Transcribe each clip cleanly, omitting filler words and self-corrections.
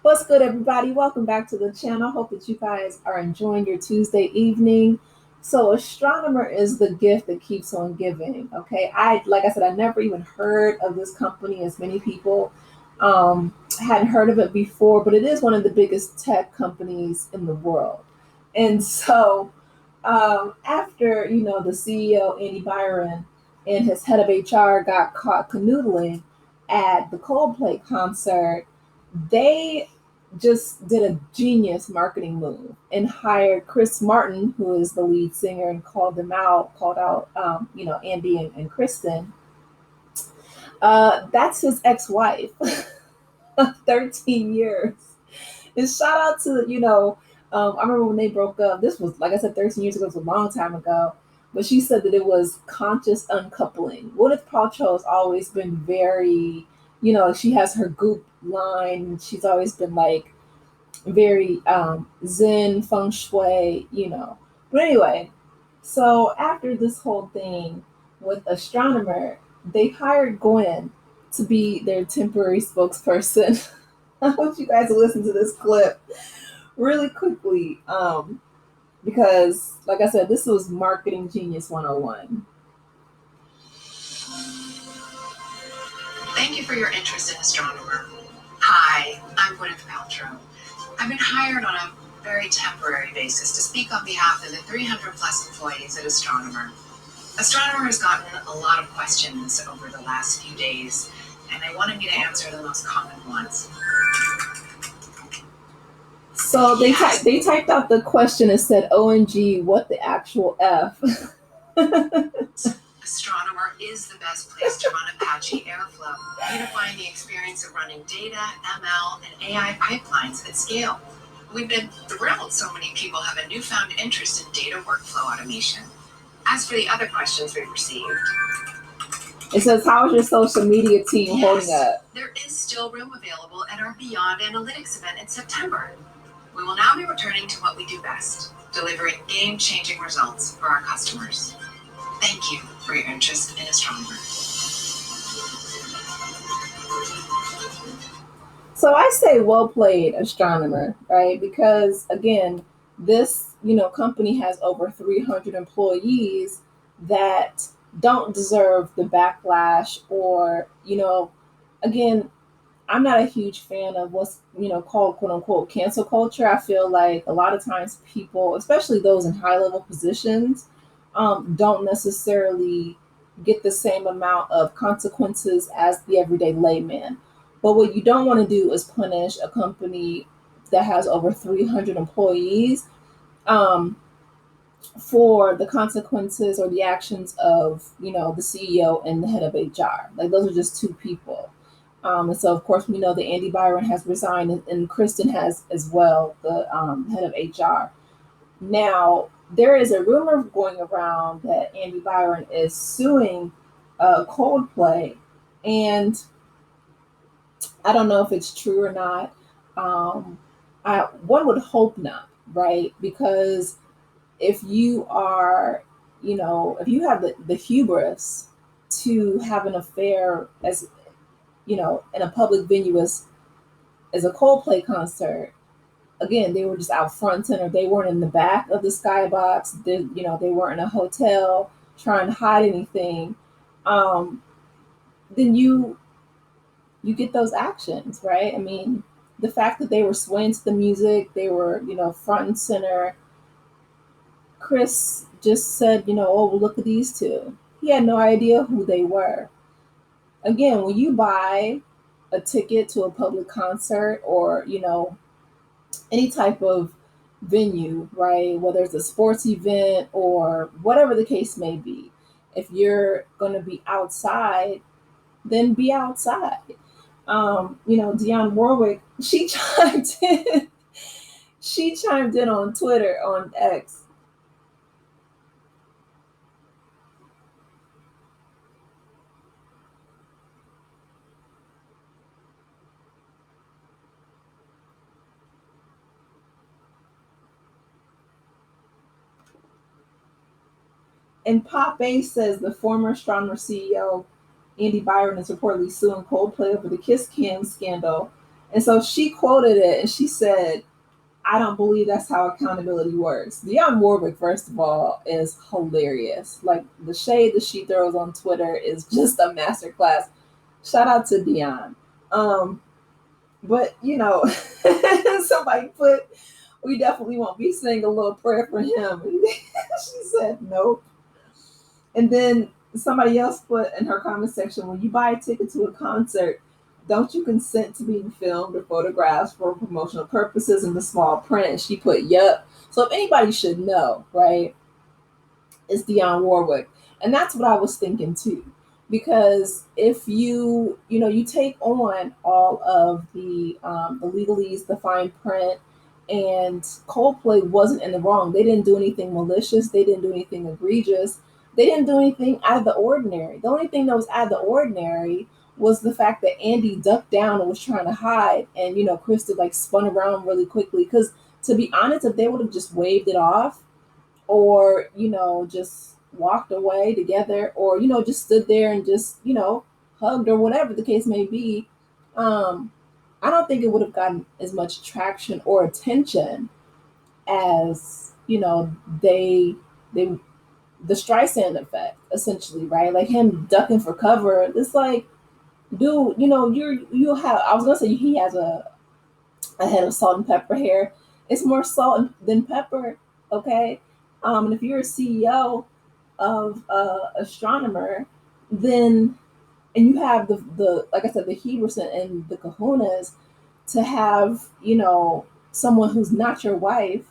What's good, everybody? Welcome back to the channel. Hope that you guys are enjoying your Tuesday evening. So, Astronomer is the gift that keeps on giving. Okay, like I said, I never even heard of this company, as many people hadn't heard of it before, but it is one of the biggest tech companies in the world. And so, after the CEO Andy Byron and his head of HR got caught canoodling at the Coldplay concert, they just did a genius marketing move and hired Chris Martin, who is the lead singer, and called out, Andy and Kristen. That's his ex-wife of 13 years. And shout out to, I remember when they broke up. This was, like I said, 13 years ago. It was a long time ago. But she said that it was conscious uncoupling. Gwyneth Paltrow has always been very, she has her goop line. She's always been like very zen, feng shui. But anyway, so after this whole thing with Astronomer, they hired Gwen to be their temporary spokesperson. I want you guys to listen to this clip really quickly, because, like I said, this was Marketing Genius 101. Thank you for your interest in Astronomer. Hi, I'm Gwen Paltrow. I've been hired on a very temporary basis to speak on behalf of the 300 plus employees at Astronomer. Astronomer has gotten a lot of questions over the last few days, and they wanted me to answer the most common ones. So they typed out the question and said, "OMG, what the actual F?" Astronomer is the best place to run Apache Airflow, unifying the experience of running data, ML, and AI pipelines at scale. We've been thrilled so many people have a newfound interest in data workflow automation. As for the other questions we've received, it says, "How is your social media team holding up?" There is still room available at our Beyond Analytics event in September. We will now be returning to what we do best, delivering game-changing results for our customers. Thank you for your interest in Astronomer. So I say, well played, Astronomer, right? Because again, this company has over 300 employees that don't deserve the backlash, or again, I'm not a huge fan of what's called quote unquote cancel culture. I feel like a lot of times people, especially those in high level positions, don't necessarily get the same amount of consequences as the everyday layman. But what you don't want to do is punish a company that has over 300 employees um, for the consequences or the actions of the CEO and the head of HR. Like, those are just two people. And so, of course, we know that Andy Byron has resigned, and Kristen has as well, the head of HR. Now, there is a rumor going around that Andy Byron is suing Coldplay, and I don't know if it's true or not. Um, one would hope not, right? Because if you are, if you have the hubris to have an affair as, in a public venue as a Coldplay concert, again, they were just out front and center. They weren't in the back of the skybox. They weren't in a hotel trying to hide anything. Um, then you get those actions, right? I mean, the fact that they were swaying to the music, they were, front and center. Chris just said, "Oh, well, look at these two." He had no idea who they were. Again, when you buy a ticket to a public concert, or, any type of venue, right? Whether it's a sports event or whatever the case may be, if you're going to be outside, then be outside. Dionne Warwick, she chimed in. She chimed in on Twitter, on X. And Pop Ace says the former Astronomer CEO Andy Byron is reportedly suing Coldplay over the Kiss Cam scandal. And so she quoted it and she said, I don't believe that's how accountability works. Dionne Warwick, first of all, is hilarious. Like the shade that she throws on Twitter is just a masterclass. Shout out to Dionne. Um, but somebody put, we definitely won't be saying a little prayer for him. She said nope. And then somebody else put in her comment section, when you buy a ticket to a concert, don't you consent to being filmed or photographed for promotional purposes in the small print? And she put, yep. So if anybody should know, right, it's Dionne Warwick. And that's what I was thinking too. Because if you take on all of the legalese, the fine print, and Coldplay wasn't in the wrong. They didn't do anything malicious. They didn't do anything egregious. They didn't do anything out of the ordinary. The only thing that was out of the ordinary was the fact that Andy ducked down and was trying to hide, and Krista like spun around really quickly. Because to be honest, if they would have just waved it off, or just walked away together, or just stood there and just hugged, or whatever the case may be, I don't think it would have gotten as much traction or attention as they the Streisand effect, essentially, right? Like him ducking for cover. It's like, dude, you have, I was gonna say he has a head of salt and pepper hair. It's more salt than pepper, okay? And if you're a CEO of Astronomer, then, and you have the like I said, the hubris and the kahunas to have someone who's not your wife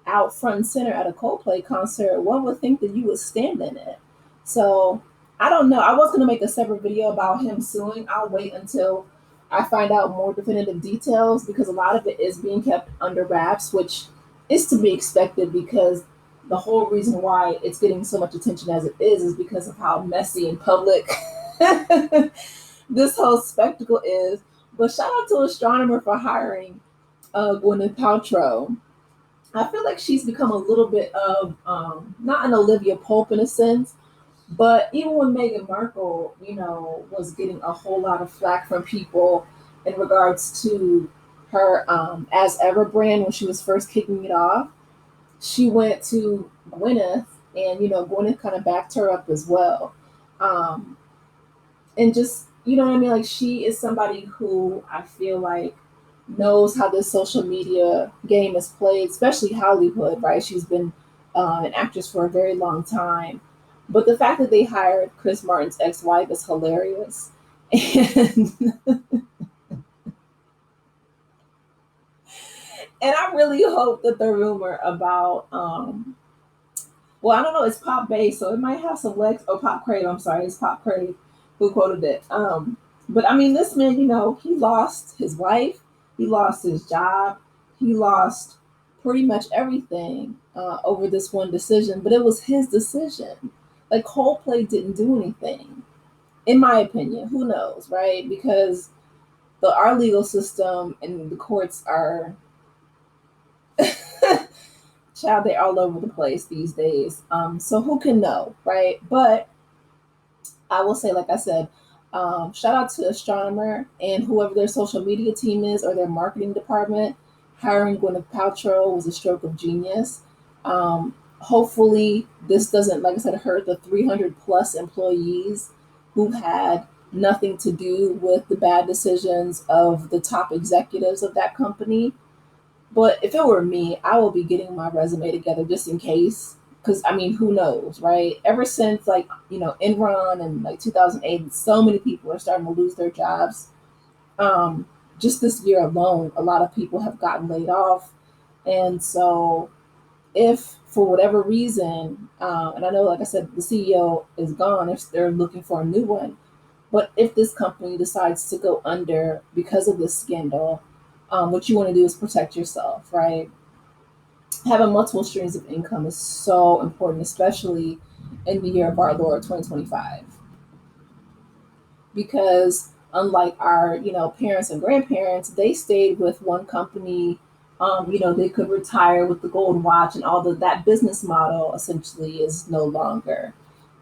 out front and center at a Coldplay concert, one would think that you would stand in it. So I don't know. I was going to make a separate video about him suing. I'll wait until I find out more definitive details, because a lot of it is being kept under wraps, which is to be expected, because the whole reason why it's getting so much attention as it is because of how messy and public this whole spectacle is. But shout out to Astronomer for hiring Gwen Paltrow. I feel like she's become a little bit of not an Olivia Pope in a sense, but even when Meghan Markle, was getting a whole lot of flack from people in regards to her As Ever brand when she was first kicking it off, she went to Gwyneth, and Gwyneth kind of backed her up as well. Um, and just what I mean, like she is somebody who I feel like knows how this social media game is played, especially Hollywood, right? She's been an actress for a very long time. But the fact that they hired Chris Martin's ex-wife is hilarious. And and I really hope that the rumor about well, I don't know, it's Pop Bay, so it might have some legs. Oh, Pop Crave, I'm sorry, it's Pop Crave who quoted it. But I mean, this man, he lost his wife, he lost his job, he lost pretty much everything over this one decision, but it was his decision. Like, Coldplay didn't do anything, in my opinion. Who knows, right? Because our legal system and the courts are child, they're all over the place these days. So who can know, right? But I will say, like I said, shout out to Astronomer and whoever their social media team is or their marketing department. Hiring Gwyneth Paltrow was a stroke of genius. Hopefully, this doesn't, like I said, hurt the 300 plus employees who had nothing to do with the bad decisions of the top executives of that company. But if it were me, I would be getting my resume together just in case. Because, I mean, who knows, right? Ever since, like, Enron and, like, 2008, so many people are starting to lose their jobs. Um, just this year alone, a lot of people have gotten laid off. And so, if for whatever reason, and I know, like I said, the CEO is gone, if they're looking for a new one, but if this company decides to go under because of this scandal, what you want to do is protect yourself, right? Having multiple streams of income is so important, especially in the year of our Lord 2025. Because unlike our, parents and grandparents, they stayed with one company. They could retire with the gold watch, and all that business model essentially is no longer.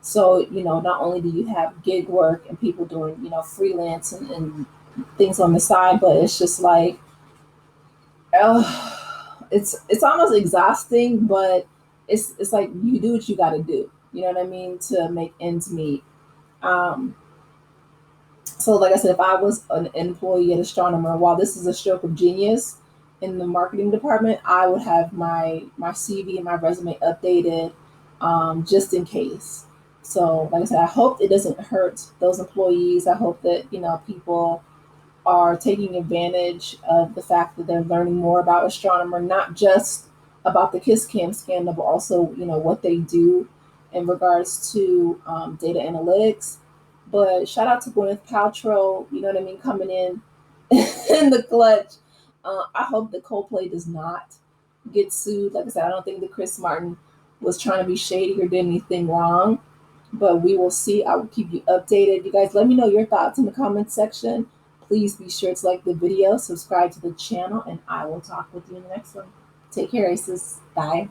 So, not only do you have gig work and people doing, freelance and things on the side, but it's just like, it's almost exhausting, but it's like you do what you got to do. You know what I mean, to make ends meet. Um, so, like I said, if I was an employee at Astronomer, while this is a stroke of genius in the marketing department, I would have my CV and my resume updated, just in case. So, like I said, I hope it doesn't hurt those employees. I hope that people are taking advantage of the fact that they're learning more about Astronomer, not just about the Kiss Cam scandal, but also what they do in regards to data analytics. But shout out to Gwyneth Paltrow, you know what I mean, coming in in the clutch. I hope that Coldplay does not get sued. Like I said, I don't think that Chris Martin was trying to be shady or did anything wrong, but we will see. I will keep you updated. You guys, let me know your thoughts in the comments section. Please be sure to like the video, subscribe to the channel, and I will talk with you in the next one. Take care, Aces. Bye.